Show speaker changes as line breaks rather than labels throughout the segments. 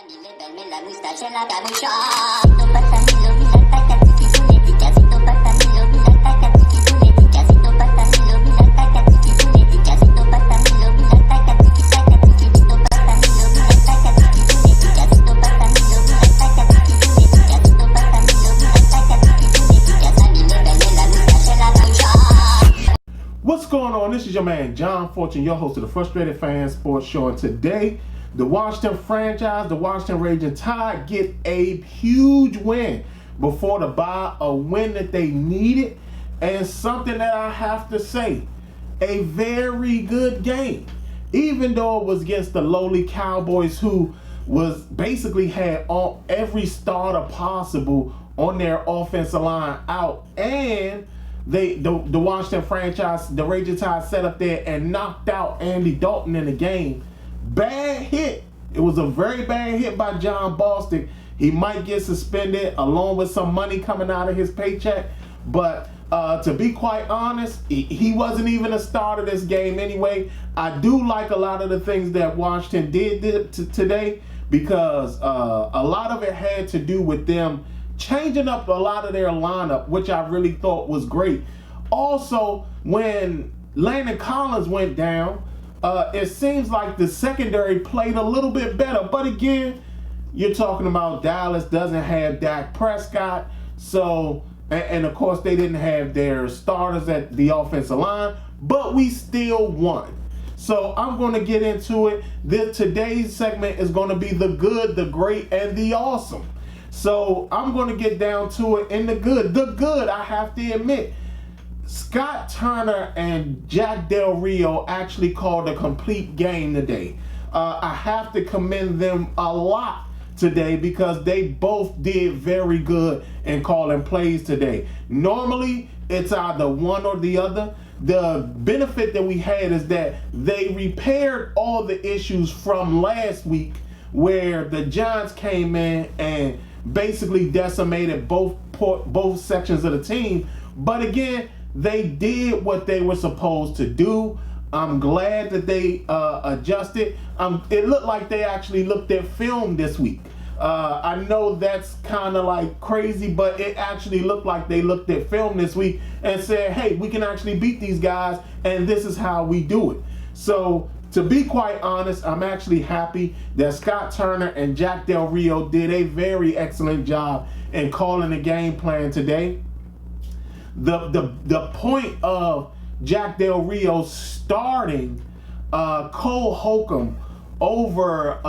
mille belle, la moustache et la capuchon. Sito patanilo, mila takatiki punetika. Sito patanilo, mila takatiki punetika. Sito patanilo, mila takatiki punetika. Sito patanilo, mila takatiki takatiki. Sito patanilo, mila takatiki punetika. Sito patanilo, mila takatiki punetika. Sito patanilo, mila takatiki punetika. Sa mille belle, la moustache et la capuchon.
What's going on? This is your man John Fortune, your host of the Frustrated Fan Sports Show, and today the Washington franchise, the Washington Ragin Tide, get a huge win before the bye, a win that they needed, and something that I have to say, a very good game. Even though it was against the lowly Cowboys, who was basically had all every starter possible on their offensive line out, and the Washington franchise, the Ragin Tide, set up there and knocked out Andy Dalton in the game. Bad hit. It was a very bad hit by John Bostic. He might get suspended along with some money coming out of his paycheck. But to be quite honest, he wasn't even a starter this game anyway. I do like a lot of the things that Washington did today, because a lot of it had to do with them changing up a lot of their lineup, which I really thought was great. Also, when Landon Collins went down, it seems like the secondary played a little bit better. But again, you're talking about Dallas doesn't have Dak Prescott. So, and of course, they didn't have their starters at the offensive line, but we still won. So I'm going to get into it. Today's segment is going to be the good, the great, and the awesome. So I'm going to get down to it in the good. The good, I have to admit, Scott Turner and Jack Del Rio actually called a complete game today. I have to commend them a lot today, because they both did very good in calling plays today. Normally, it's either one or the other. The benefit that we had is that they repaired all the issues from last week, where the Giants came in and basically decimated both sections of the team. But again, they did what they were supposed to do. I'm glad that they adjusted. It looked like they actually looked at film this week. I know that's kind of like crazy, but it actually looked like they looked at film this week and said, hey, we can actually beat these guys, and this is how we do it. So, to be quite honest, I'm actually happy that Scott Turner and Jack Del Rio did a very excellent job in calling the game plan today. The point of Jack Del Rio starting Cole Holcomb over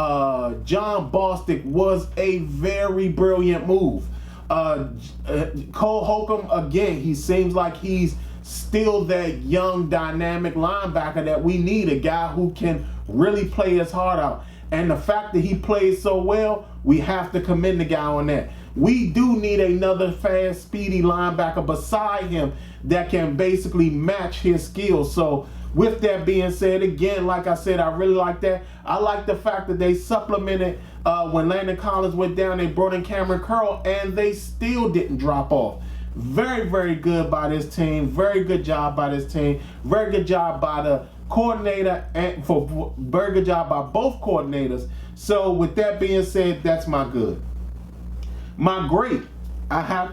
John Bostic was a very brilliant move. Cole Holcomb, again, he seems like he's still that young, dynamic linebacker that we need, a guy who can really play his heart out. And the fact that he plays so well, we have to commend the guy on that. We do need another fast, speedy linebacker beside him that can basically match his skills. So with that being said, again, like I said, I really like that. I like the fact that they supplemented when Landon Collins went down, they brought in Cameron Curl, and they still didn't drop off. Very, very good by this team. Very good job by this team. Very good job by the coordinator, and very good job by both coordinators. So with that being said, that's my good. My great,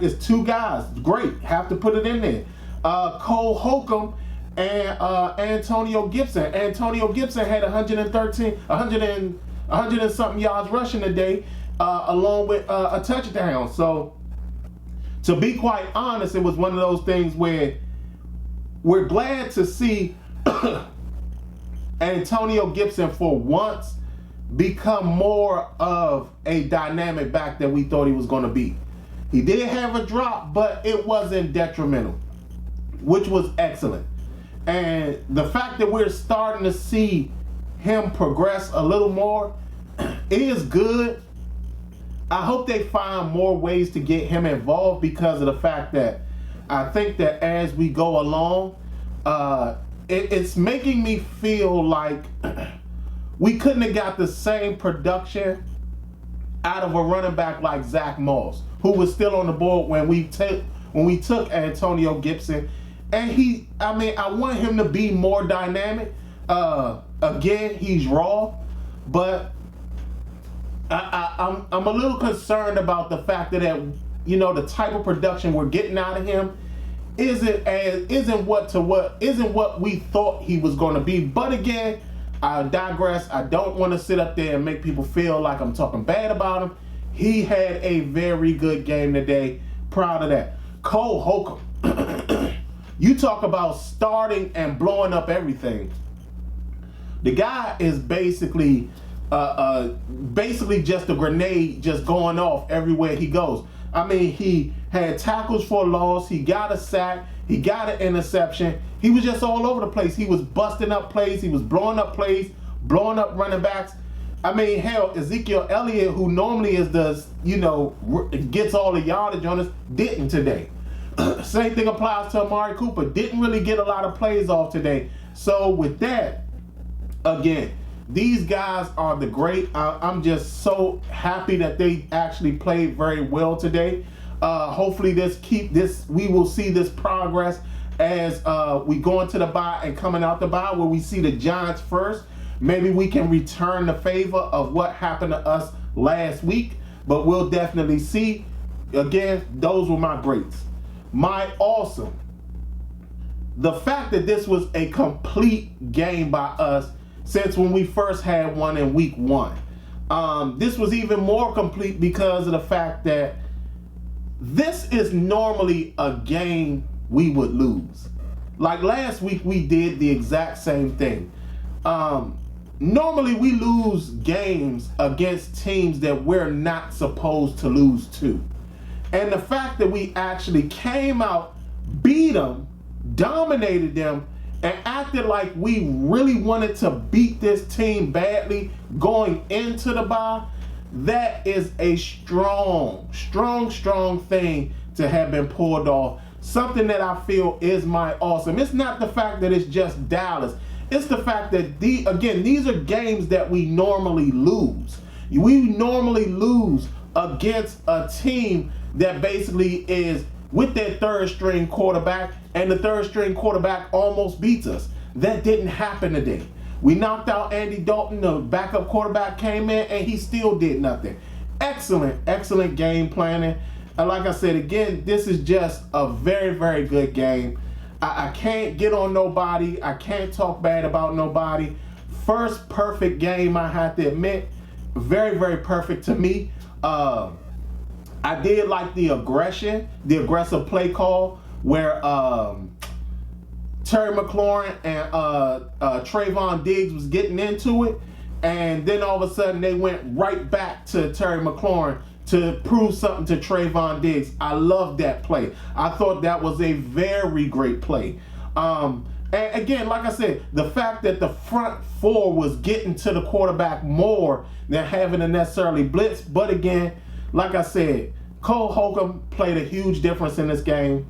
is two guys. Great, have to put it in there. Cole Holcomb and Antonio Gibson. Antonio Gibson had 100 and something yards rushing today, along with a touchdown. So, to be quite honest, it was one of those things where we're glad to see Antonio Gibson for once become more of a dynamic back that we thought he was going to be. He did have a drop, but it wasn't detrimental, which was excellent. And the fact that we're starting to see him progress a little more is good. I hope they find more ways to get him involved, because of the fact that I think that as we go along, it's making me feel like we couldn't have got the same production out of a running back like Zach Moss, who was still on the board when we took Antonio Gibson. And I want him to be more dynamic. Again, he's raw, but I'm a little concerned about the fact that the type of production we're getting out of him isn't what we thought he was going to be. But again, I digress. I don't want to sit up there and make people feel like I'm talking bad about him. He had a very good game today. Proud of that. Cole Holcomb. You talk about starting and blowing up everything. The guy is basically just a grenade just going off everywhere he goes. I mean, he had tackles for a loss. He got a sack. He got an interception. He was just all over the place. He was busting up plays. He was blowing up plays, blowing up running backs. I mean, hell, Ezekiel Elliott, who normally gets all the yardage on us, didn't today. Same thing applies to Amari Cooper. Didn't really get a lot of plays off today. So with that, again, these guys are the great. I'm just so happy that they actually played very well today. Hopefully we will see this progress as we go into the bye and coming out the bye, where we see the Giants first. Maybe we can return the favor of what happened to us last week, but we'll definitely see. Again, those were my greats. My awesome. The fact that this was a complete game by us since when we first had one in week 1. This was even more complete because of the fact that this is normally a game we would lose. Like last week, we did the exact same thing. Normally, we lose games against teams that we're not supposed to lose to. And the fact that we actually came out, beat them, dominated them, and acted like we really wanted to beat this team badly going into the bye, that is a strong thing to have been pulled off. Something that I feel is my awesome. It's not the fact that it's just Dallas. It's the fact that, these are games that we normally lose. We normally lose against a team that basically is with their third string quarterback, and the third string quarterback almost beats us. That didn't happen today. We knocked out Andy Dalton, the backup quarterback came in, and he still did nothing. Excellent game planning. And like I said, again, this is just a very, very good game. I can't get on nobody. I can't talk bad about nobody. First perfect game, I have to admit. Very, very perfect to me. I did like the aggressive play call where Terry McLaurin and Trayvon Diggs was getting into it, and then all of a sudden they went right back to Terry McLaurin to prove something to Trayvon Diggs. I love that play. I thought that was a very great play. And again, like I said, the fact that the front four was getting to the quarterback more than having to necessarily blitz. But again, like I said, Cole Holcomb played a huge difference in this game.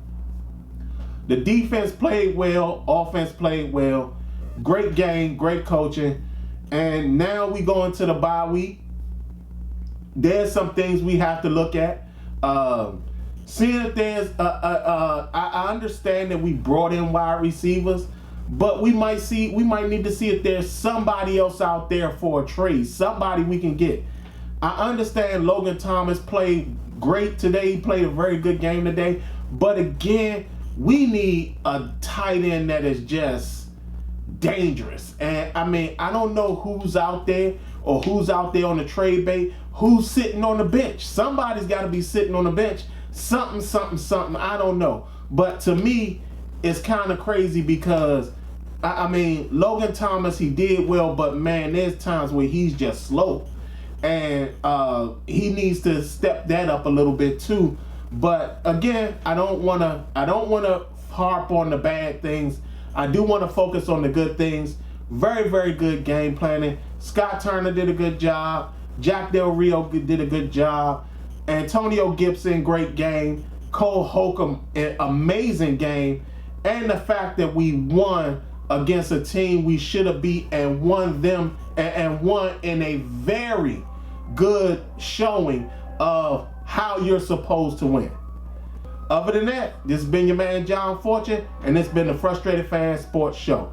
The defense played well, offense played well. Great game, great coaching. And now we go into the bye week. There's some things we have to look at. Seeing if there's, I understand that we brought in wide receivers, but we might need to see if there's somebody else out there for a trade, somebody we can get. I understand Logan Thomas played great today. He played a very good game today. But again, we need a tight end that is just dangerous. And I mean, I don't know who's out there or who's out there on the trade bait, who's sitting on the bench. Somebody's got to be sitting on the bench. Something. I don't know. But to me, it's kind of crazy because, I mean, Logan Thomas, he did well, but man, there's times where he's just slow. And he needs to step that up a little bit too. But again, I don't want to harp on the bad things. I do want to focus on the good things. Very, very good game planning. Scott Turner did a good job. Jack Del Rio did a good job. Antonio Gibson, great game. Cole Holcomb, an amazing game. And the fact that we won against a team we should have beat and won them and won in a very good showing of how you're supposed to win. Other than that, this has been your man John Fortune, and it's been the Frustrated Fan Sports Show.